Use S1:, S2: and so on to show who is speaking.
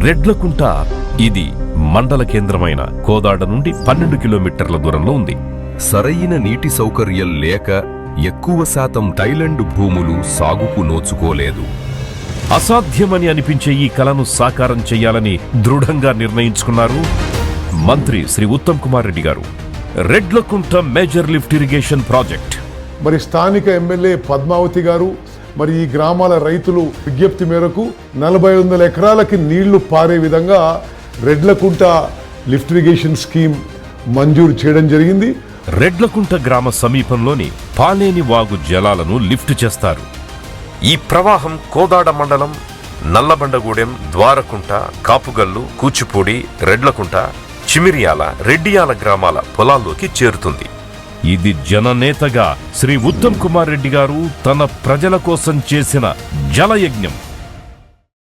S1: రెడ్లకుంట ఇది మండల కేంద్రమైన కోదాడ నుండి 12 కిలోమీటర్ల దూరంలో ఉంది.
S2: సరైన నీటి సౌకర్యం లేక ఎక్కువ శాతం టైలాండ్ భూములు సాగుకు నోచుకోలేదు.
S1: అసాధ్యమని అనిపించే ఈ కలను సాకారం చేయాలని దృఢంగా నిర్ణయించుకున్నారు మంత్రి శ్రీ ఉత్తమ్ కుమార్ రెడ్డి గారు. Redlakunta major lift irrigation project.
S3: మరి స్థానిక ఎమ్మెల్యే పద్మావతి గారు మరి ఈ గ్రామాల రైతులు విజ్ఞప్తి మేరకు 400 ఎకరాలకి నీళ్లు పారే విధంగా రెడ్లకుంట లిఫ్ట్ ఇరిగేషన్ స్కీమ్ మంజూరు చేయడం జరిగింది.
S1: రెడ్లకుంట గ్రామ సమీపంలోని పాలేని వాగు జలాలను లిఫ్ట్ చేస్తారు. ఈ ప్రవాహం కోదాడ మండలం నల్లబండగూడెం, ద్వారకుంట, కాపుగల్లు, కూచిపూడి, రెడ్లకుంట, చిమిరియాల, రెడ్డియాల గ్రామాల పొలాల్లోకి చేరుతుంది. ఇది జననేతగా శ్రీ ఉత్తమ్ కుమార్ రెడ్డి గారు తన ప్రజల కోసం చేసిన జలయజ్ఞం.